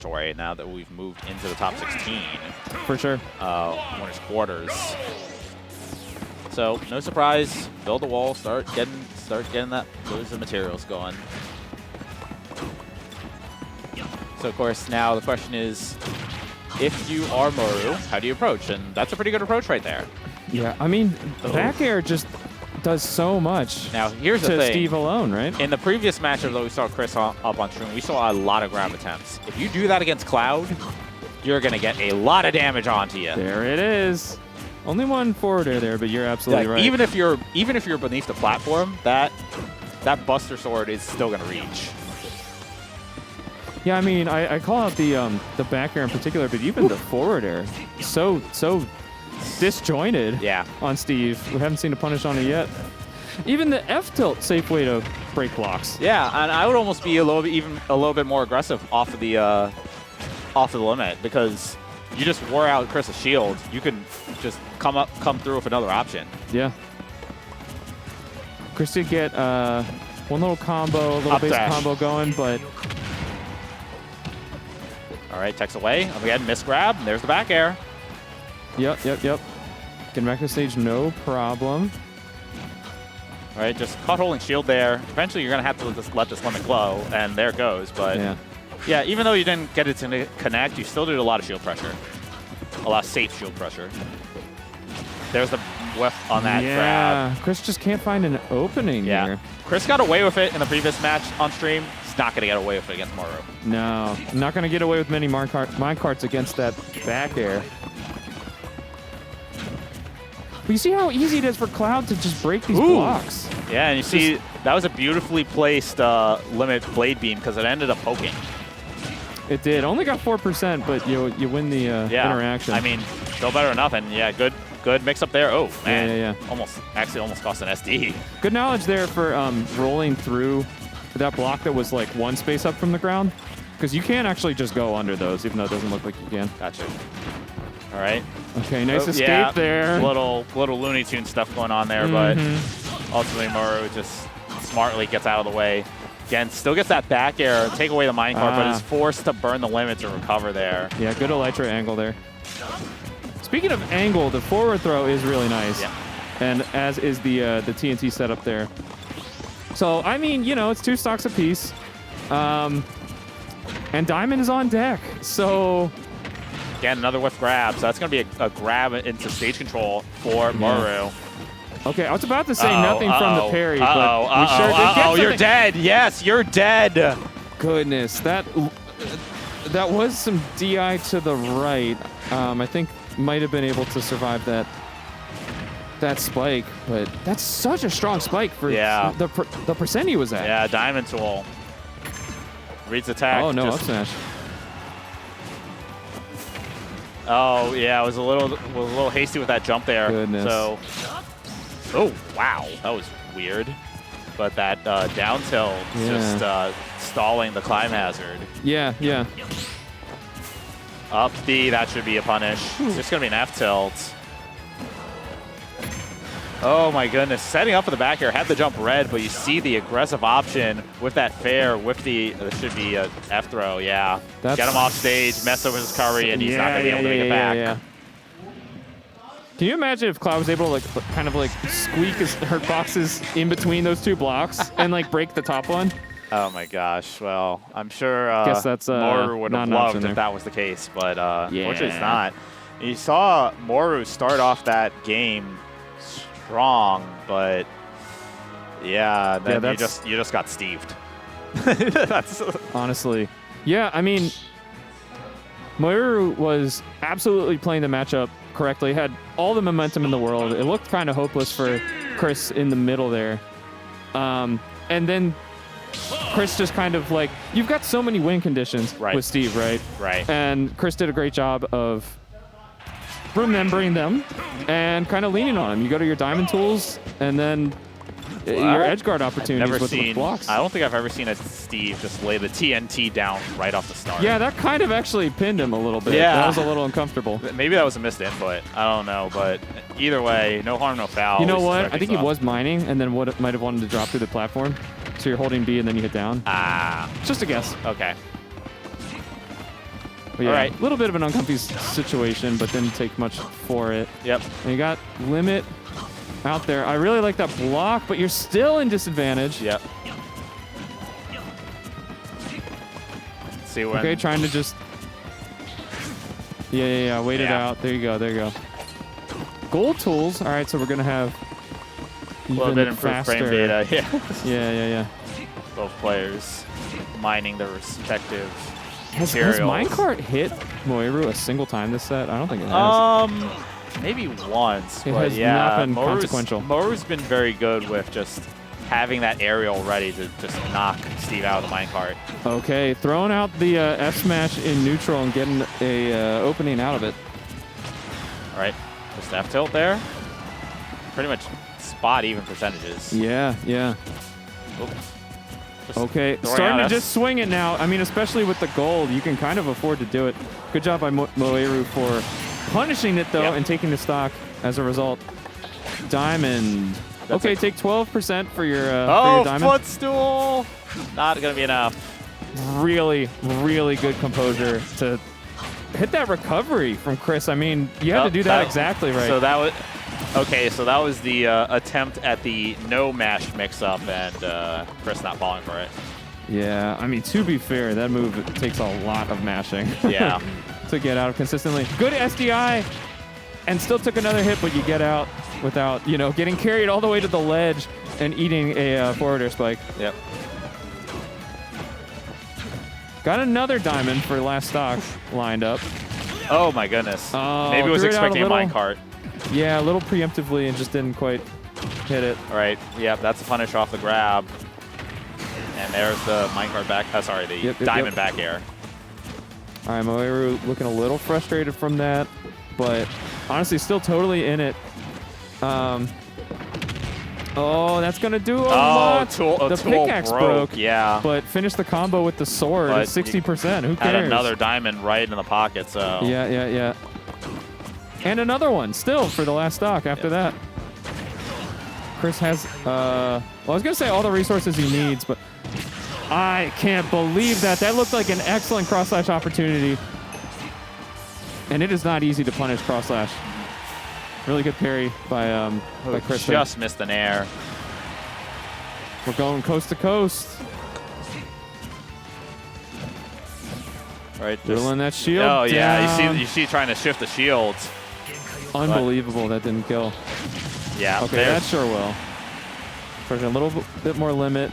territory now that we've moved into the top 16. For sure. Winners quarters. So no surprise, build a wall, start getting those materials going. So of course now the question is, if you are Moeru, how do you approach? And that's a pretty good approach right there. Yeah, I mean, back air just does so much. Now here's the to thing. Steve alone, right? In the previous matchup that we saw Chris up on stream, we saw a lot of grab attempts. If you do that against Cloud, you're gonna get a lot of damage onto you. There it is. Only one forward air there, but you're absolutely right. Even if you're beneath the platform, that Buster Sword is still gonna reach. Yeah, I mean, I call out the back air in particular, but even the forward air, so disjointed. Yeah. On Steve, we haven't seen a punish on it yet. Even the F tilt, safe way to break blocks. Yeah, and I would almost be a little bit more aggressive off of the limit, because you just wore out Chris's shield. You can just come through with another option. Yeah. Chris did get one little combo, a little basic combo going, but. All right, techs away. Again, miss grab, and there's the back air. Yep. Getting back to the stage, no problem. All right, just caught holding shield there. Eventually, you're going to have to let this limit glow, and there it goes. But yeah, even though you didn't get it to connect, you still did a lot of shield pressure. A lot of safe shield pressure. There's the whiff on that grab. Chris just can't find an opening here. Chris got away with it in the previous match on stream. He's not going to get away with it against Moeru. No, not going to get away with many minecarts against that back air. But you see how easy it is for Cloud to just break these blocks. Yeah, and you see that was a beautifully placed limit blade beam because it ended up poking. It did. Only got 4%, but you win the interaction. I mean, still better than nothing. Yeah, good mix up there. Oh man, yeah. Almost cost an SD. Good knowledge there for rolling through that block that was like one space up from the ground, because you can actually just go under those, even though it doesn't look like you can. Gotcha. All right. Okay, nice escape there. Little Looney Tunes stuff going on there, but ultimately Moeru just smartly gets out of the way. Again, still gets that back air, take away the minecart, but is forced to burn the limit to recover there. Yeah, good Elytra angle there. Speaking of angle, the forward throw is really nice. Yeah. And as is the TNT setup there. So, I mean, it's 2 stocks apiece. And Diamond is on deck, so... Again, another whiff grab, so that's going to be a grab into stage control for Moeru. Okay, I was about to say nothing from the parry, but we sure did get something. You're dead. Yes, you're dead. Goodness, that was some DI to the right. I think might have been able to survive that spike, but that's such a strong spike for the percent he was at. Yeah, Diamond Tool. Reads attack. Oh, no, up smash. Oh, yeah, I was a little hasty with that jump there. Goodness. So, oh, wow, that was weird. But that down tilt just stalling the climb hazard. Yeah. Up B, that should be a punish. It's just going to be an F tilt. Oh my goodness, setting up for the back here, had the jump red, but you see the aggressive option with that fair, with the, this should be a F throw, Get him off stage, mess over his curry, and he's not going to be able to make it back. Can you imagine if Cloud was able to kind of squeak his hurt boxes in between those 2 blocks and break the top one? Oh my gosh, well, I'm sure guess that's Moeru would have loved if that was the case, but unfortunately it's not. You saw Moeru start off that game strong, but then you just got Steved. Honestly. Yeah, I mean, Moeru was absolutely playing the matchup correctly, had all the momentum in the world. It looked kind of hopeless for Chris in the middle there. And then Chris just kind of you've got so many win conditions with Steve, right? Right. And Chris did a great job of remembering them and kind of leaning on them. You go to your diamond tools and then your edge guard opportunities with blocks. I don't think I've ever seen a Steve just lay the TNT down right off the start. Yeah, that kind of actually pinned him a little bit. Yeah. That was a little uncomfortable. Maybe that was a missed input. I don't know, but either way, no harm, no foul. You know what? I think he was mining and then might have wanted to drop through the platform. So you're holding B and then you hit down. Ah. Just a guess. Okay. Yeah, all right. A little bit of an uncomfy situation, but didn't take much for it. Yep. And you got limit out there. I really like that block, but you're still in disadvantage. Yep. See when. Okay, trying to just. Yeah. Wait it out. There you go. Gold tools. All right, so we're gonna have a little bit improved frame data. Yeah. Both players mining their respective Has materials. minecart hit Moeru a single time this set? I don't think it has. Maybe once. It but has yeah, not been consequential. Moeru's been very good with just having that aerial ready to just knock Steve out of the minecart. Okay, throwing out the F smash in neutral and getting a opening out of it. All right, just F tilt there. Pretty much spot even percentages. Yeah. Okay, starting to just swing it now. I mean, especially with the gold, you can kind of afford to do it. Good job by Moeru for punishing it, though, and taking the stock as a result. Diamond. Okay, take 12% for your diamond. Footstool! Not going to be enough. Really good composure to hit that recovery from Chris. I mean, you had to do that exactly right. So that was... Okay, so that was the attempt at the no mash mix-up, and Chris not falling for it. Yeah, I mean, to be fair, that move takes a lot of mashing. Yeah. To get out consistently. Good SDI, and still took another hit, but you get out without, getting carried all the way to the ledge and eating a forward air spike. Yep. Got another diamond for last stock lined up. Oh, my goodness. Maybe it was expecting a minecart. Yeah, a little preemptively and just didn't quite hit it. All right. Yep, that's a punish off the grab. And there's the minecart back. The diamond back air. All right, Moeru looking a little frustrated from that, but honestly still totally in it. Oh, that's going to do a lot. The pickaxe broke. Yeah. But finished the combo with the sword at 60%. Who cares? Had another diamond right in the pocket, so. Yeah. And another one still for the last stock after that. Chris has, I was going to say all the resources he needs, but I can't believe that. That looked like an excellent cross-slash opportunity. And it is not easy to punish cross-slash. Really good parry by Chris. Just missed an air. We're going coast to coast. Right, Whittling that shield. Oh yeah, down. you see trying to shift the shields. Unbelievable that didn't kill. Yeah. Okay, that sure will. Pushing a little bit more limit.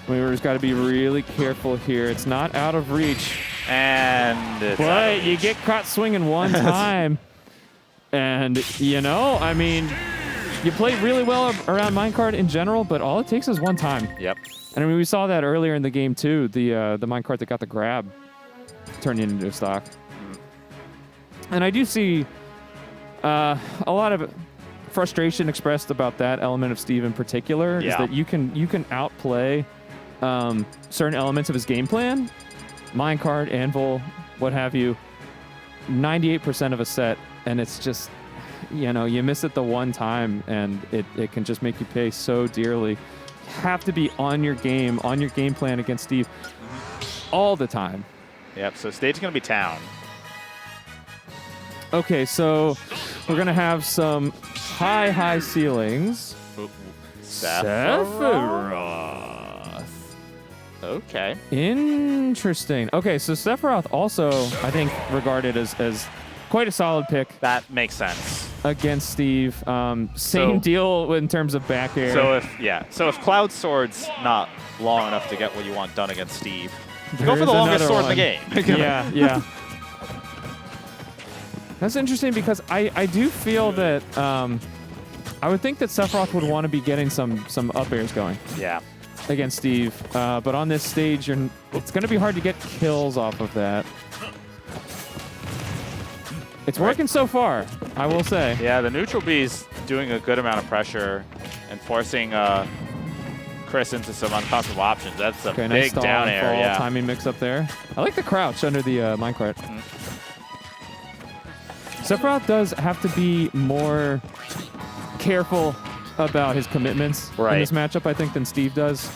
We've got to be really careful here. It's not out of reach. And it's but you get caught swinging one time. And, I mean, you played really well around minecart in general, but all it takes is one time. Yep. And I mean, we saw that earlier in the game, too. The minecart that got the grab turned into a stock. And I do see a lot of frustration expressed about that element of Steve in particular, is that you can outplay certain elements of his game plan, minecart, anvil, what have you, 98% of a set, and it's just, you miss it the one time, and it can just make you pay so dearly. You have to be on your game plan against Steve all the time. Yep, so stage's going to be town. Okay, so we're going to have some high ceilings. Sephiroth. Okay. Interesting. Okay, so Sephiroth also, I think, regarded as quite a solid pick. That makes sense. Against Steve. Same deal in terms of back air. So if Cloud Sword's not long enough to get what you want done against Steve, go for the longest sword in the game. Yeah. That's interesting because I do feel that I would think that Sephiroth would want to be getting some up airs going. Yeah. Against Steve, but on this stage, it's going to be hard to get kills off of that. It's working so far, I will say. Yeah, the neutral B's doing a good amount of pressure and forcing Chris into some uncomfortable options. That's a big nice down air. Yeah. Timing mix up there. I like the crouch under the minecart. Sephiroth does have to be more careful about his commitments in this matchup, I think, than Steve does.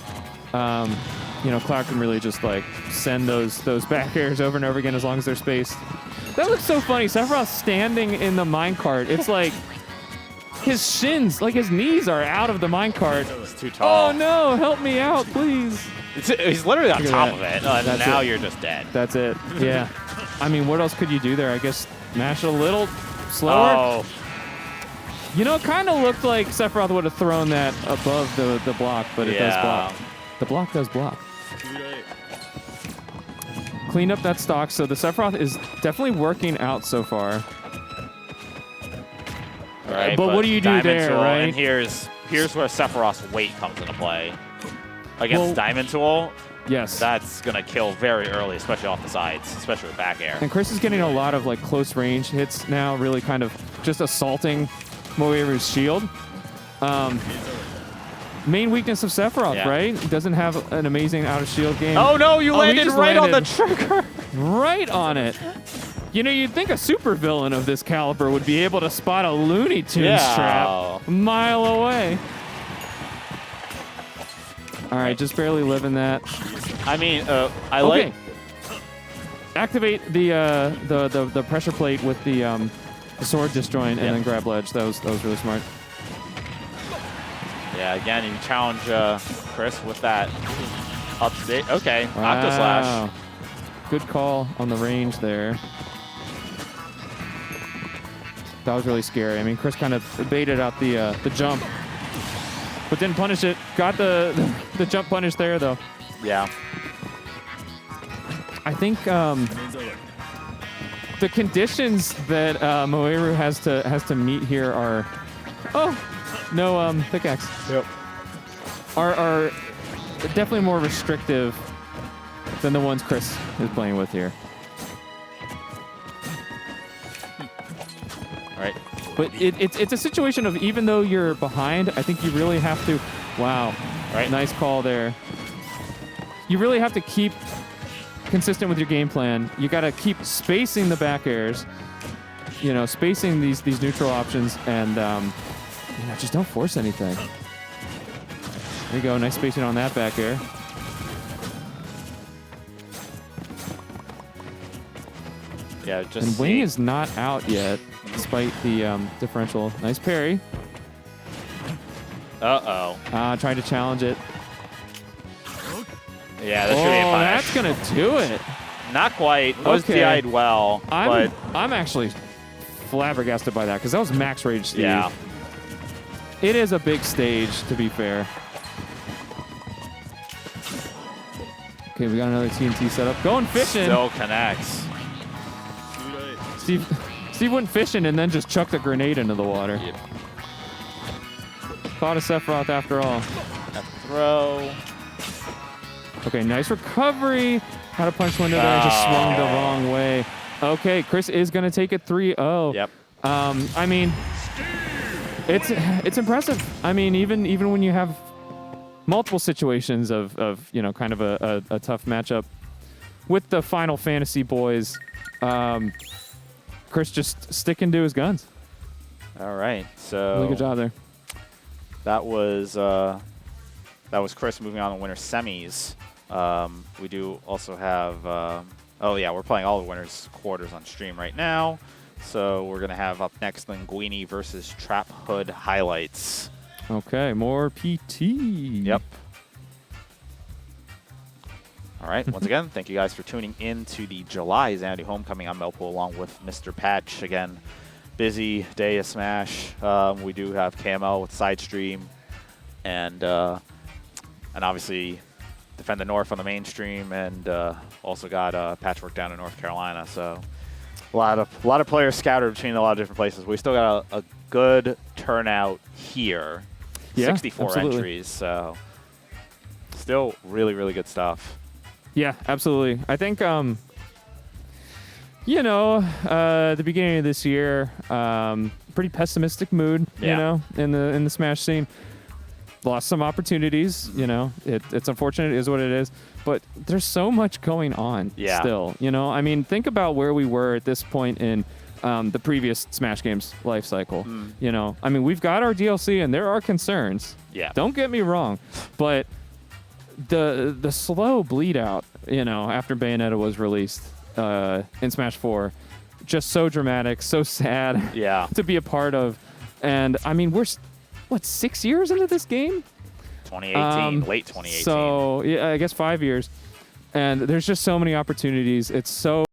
Cloud can really just like send those back airs over and over again as long as they're spaced. That looks so funny. Sephiroth standing in the minecart. It's like his shins, like his knees are out of the minecart. It's too tall. Oh no, help me out, please. He's literally on top of it, and now you're just dead. That's it. Yeah. I mean, what else could you do there? I guess mash it a little slower. Oh. It kind of looked like Sephiroth would have thrown that above the block, but it does block. The block does block. Clean up that stock, so the Sephiroth is definitely working out so far. Right, but what do you do there, right? And here's where Sephiroth's weight comes into play. Against Diamond Tool, yes, that's going to kill very early, especially off the sides, especially with back air. And Chris is getting a lot of like close range hits now, really kind of just assaulting Moeru's shield. Main weakness of Sephiroth, right? He doesn't have an amazing out-of-shield game. Oh, no, you landed right on the trigger. Right on it. You'd think a supervillain of this caliber would be able to spot a Looney Tunes trap a mile away. All right, just barely living that. I mean, like... Activate the pressure plate with the sword disjoint and then grab ledge. That was really smart. Yeah, again, you challenge Chris with that upstate. Okay, Octoslash. Good call on the range there. That was really scary. I mean, Chris kind of baited out the jump, but didn't punish it. Got the jump punish there, though. Yeah. I think the conditions that Moeru has to meet here are... Oh! No pickaxe. Yep. Are definitely more restrictive than the ones Chris is playing with here. All right. But it's a situation of even though you're behind, I think you really have to. Wow. Right. Nice call there. You really have to keep consistent with your game plan. You got to keep spacing the back airs. Spacing these neutral options and. Just don't force anything. There you go. Nice spacing on that back air. Yeah, just. And Wing is not out yet, despite the differential. Nice parry. Uh-oh. Trying to challenge it. Yeah, that should be a punish. That's going to do it. Not quite. Was DI'd well, but... I'm actually flabbergasted by that, because that was max rage speed. Yeah. It is a big stage, to be fair. Okay, we got another TNT setup. Going fishing. Still connects. Steve went fishing and then just chucked a grenade into the water. Yep. Caught a Sephiroth after all. A throw. Okay, nice recovery. Had a punch window there, just swung the wrong way. Okay, Chris is going to take it 3-0. Yep. I mean... It's impressive. I mean, even when you have multiple situations of kind of a tough matchup with the Final Fantasy boys, Chris just sticking to his guns. All right, so really good job there. That was Chris moving on to winner semis. We do also have we're playing all the winners quarters on stream right now. So we're going to have up next Linguini versus Trap Hood highlights. Okay, more PT. Yep. All right, once again, thank you guys for tuning in to the July Xanadu Homecoming. I'm Melpo along with Mr. Patch. Again, busy day of Smash. We do have KML with side stream and obviously Defend the North on the mainstream, and also got Patchwork down in North Carolina. So a lot of players scattered between a lot of different places. We still got a good turnout here. Yeah, 64 absolutely. entries, so still really, really good stuff. Yeah, absolutely. I think, the beginning of this year, pretty pessimistic mood, you know, in the Smash scene. Lost some opportunities, it's unfortunate, it is what it is, but there's so much going on still, I mean, think about where we were at this point in the previous Smash games life cycle. I mean, we've got our DLC and there are concerns. Yeah. Don't get me wrong, but the slow bleed out, after Bayonetta was released in Smash 4, just so dramatic, so sad to be a part of. And I mean, we're 6 years into this game? 2018, late 2018. So yeah, I guess 5 years. And there's just so many opportunities. It's so